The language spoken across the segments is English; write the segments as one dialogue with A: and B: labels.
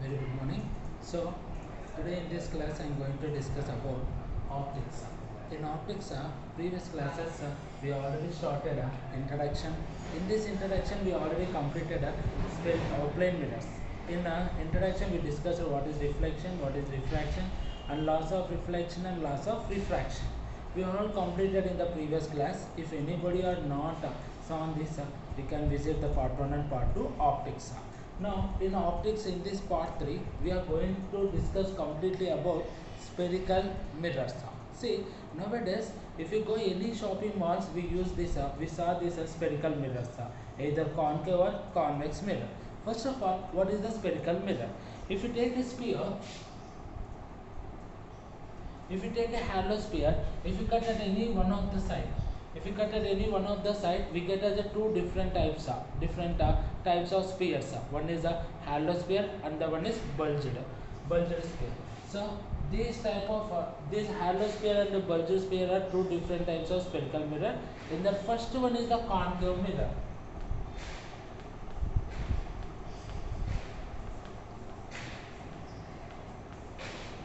A: Very good morning. So today in this class I am going to discuss about optics. In optics, previous classes we already started introduction. In this introduction we already completed plane mirrors. In introduction we discussed what is reflection, what is refraction, and laws of reflection and laws of refraction. We all completed in the previous class. If anybody are not saw this, we can visit the part 1 and part 2 optics. Now in optics, in this part 3 we are going to discuss completely about spherical mirrors. See, nowadays if you go any shopping malls, we use this we saw this as spherical mirrors, either concave or convex mirror. First of all, what is the spherical mirror? If you take a sphere, if you take a hollow sphere, if you cut at any one of the side, if you cut at any one of the side, we get as a two different types of spheres. One is a hollow sphere and the one is bulged sphere. So these type of this hollow sphere and the bulged sphere are two different types of spherical mirror. In the first one is the concave mirror.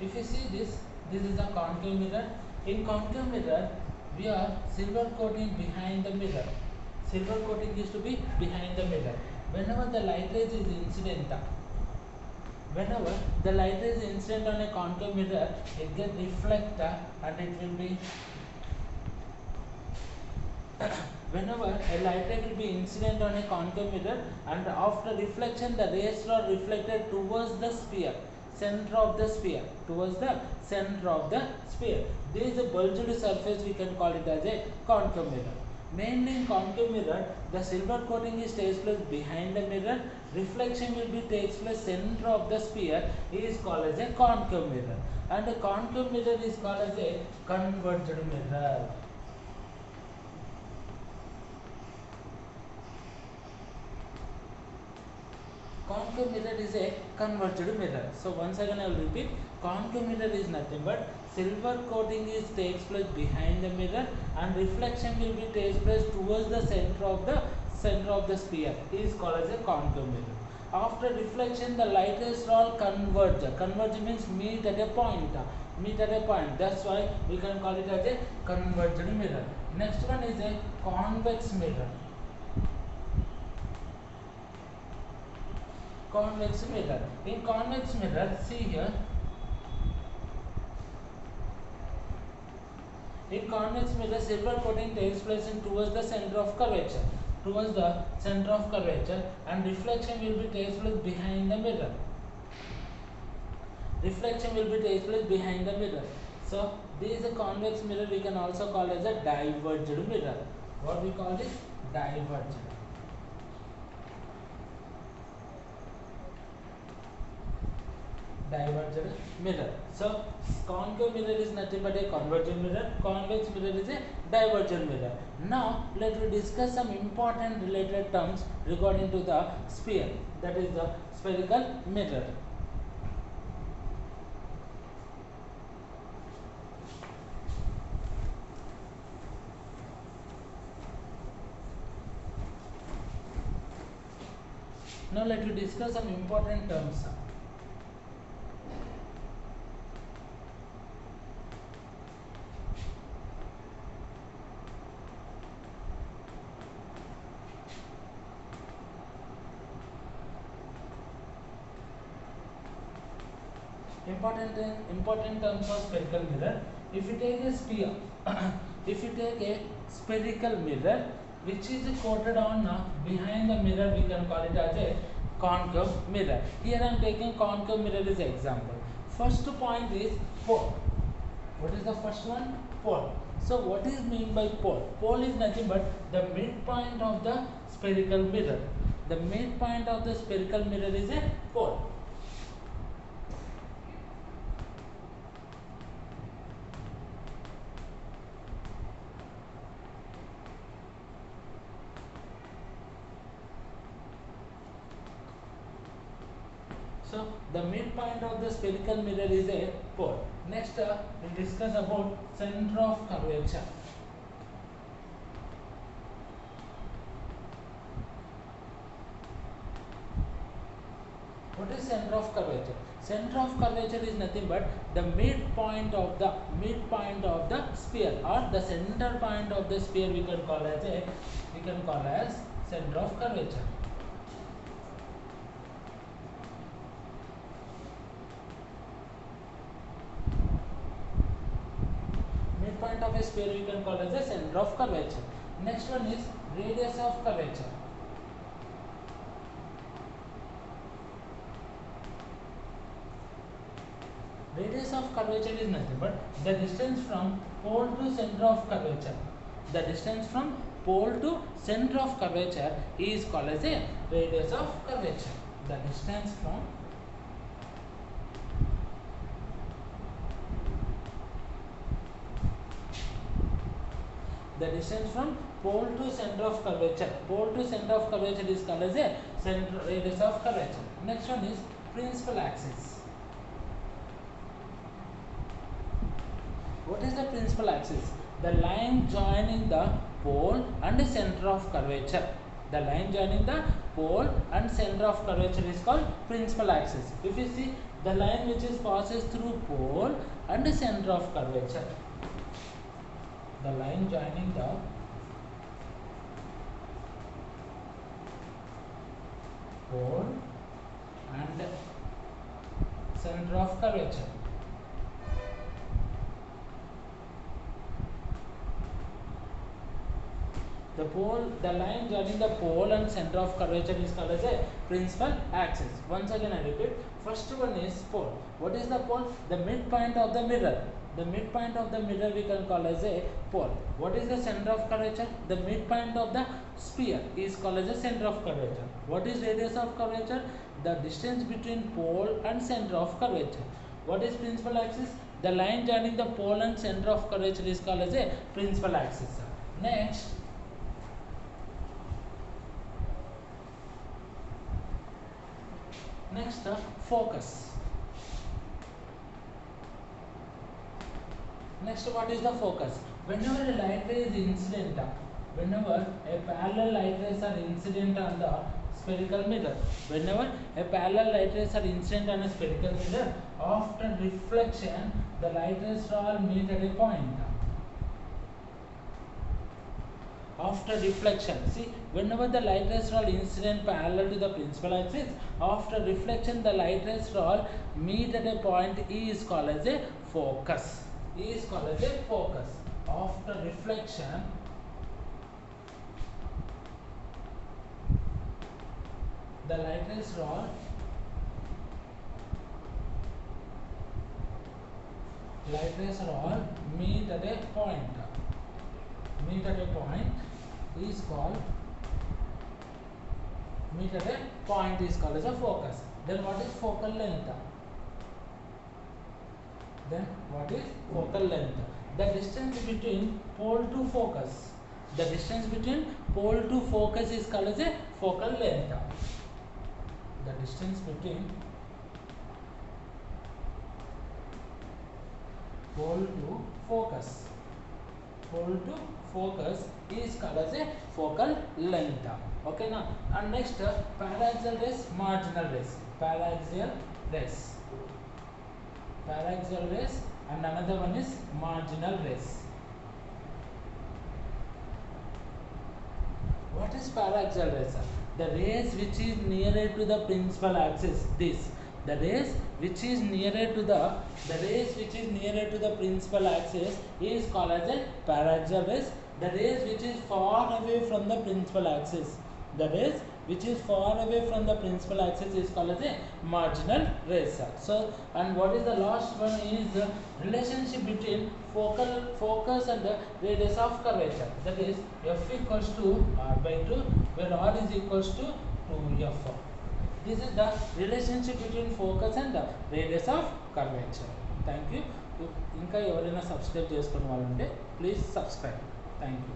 A: If you see this is the concave mirror. In concave mirror, we are silver coating behind the mirror. Silver coating used to be behind the mirror. Whenever the light rays is incident, whenever the light rays is incident on a concave mirror, it gets reflected and it will be whenever a light ray will be incident on a concave mirror, and after reflection the rays are reflected towards the sphere, center of the sphere, towards the center of the sphere. There is a bulged surface, we can call it as a concave mirror. Mainly in concave mirror, the silver coating is takes place behind the mirror, reflection will be takes place center of the sphere, is called as a concave mirror, and a concave mirror is called as a converged mirror. Concave mirror is a converged mirror. So once again I will repeat, concave mirror is nothing but silver coating is takes place behind the mirror and reflection will be takes place towards the center of the sphere. It is called as a concave mirror. After reflection, the light rays all converge. Converge means meet at a point. That's why we can call it as a converged mirror. Next one is a convex mirror. Convex mirror. In convex mirror, see here. In convex mirror, silver coating takes place in towards the center of curvature. And reflection will be takes place behind the mirror. So this is a convex mirror. We can also call as a diverged mirror. What we call this? Diverged mirror. So concave mirror is nothing but a convergent mirror. Convex mirror is a divergent mirror. Now let us discuss some important related terms regarding to the sphere, that is the spherical mirror. Now let us discuss some important terms. Important terms of spherical mirror. If you take a sphere, if you take a spherical mirror which is coated on behind the mirror, we can call it as a concave mirror. Here I am taking concave mirror as example. First point is pole. What is the first one? Pole. So what is mean by pole? Pole is nothing but the midpoint of the spherical mirror. The midpoint of the spherical mirror is a pole. So the midpoint of the spherical mirror is a pole. Next, we discuss about center of curvature. What is center of curvature? Center of curvature is nothing but the midpoint of the sphere, or the center point of the sphere we can call as center of curvature. Midpoint of a sphere we can call as the center of curvature. Next one is radius of curvature. Radius of curvature is nothing but the distance from pole to center of curvature. The distance from pole to center of curvature is called as a radius of curvature. The distance from pole to center of curvature. Pole to center of curvature is called as a radius of curvature. Next one is principal axis. What is the principal axis? The line joining the pole and the center of curvature. The line joining the pole and center of curvature is called principal axis. If you see the line which is passes through pole and the center of curvature, the line joining the pole and center of curvature. The line joining the pole and center of curvature is called as a principal axis. Once again I repeat, first one is pole. What is the pole? The midpoint of the mirror. The midpoint of the mirror we can call as a pole. What is the center of curvature? The midpoint of the sphere is called as a center of curvature. What is radius of curvature? The distance between pole and center of curvature. What is principal axis? The line joining the pole and center of curvature is called as a principal axis. Next, focus. Next, what is the focus? Whenever a light ray is incident, whenever a parallel light rays are incident on the spherical mirror, whenever a parallel light rays are incident on a spherical mirror, after reflection, the light rays all meet at a point. After reflection, see, whenever the light rays are incident parallel to the principal axis, after reflection the light rays all meet at a point is called as a focus. Is called as a focus. After reflection, the light rays all meet at a point. Meet at a point is called as a focus. Then what is focal length? The distance between pole to focus. The distance between pole to focus is called as a focal length. The distance between pole to focus is called as a focal length. Okay now, and next paraxial rays, marginal rays. Paraxial rays, and another one is marginal rays. What is paraxial rays? The rays which is nearer to the principal axis. The rays which is nearer to the principal axis is called as a paraxial rays. The rays which is far away from the principal axis. The rays which is far away from the principal axis is called as a marginal rays. So, and what is the last one is the relationship between focus and the radius of curvature. That is f equals to r by 2, where r is equals to 2f. This is the relationship between focus and the radius of curvature. Thank you. ఇంకా ఎవరైనా subscribe చేసుకున్న వాళ్ళు ఉంటే please subscribe. Thank you.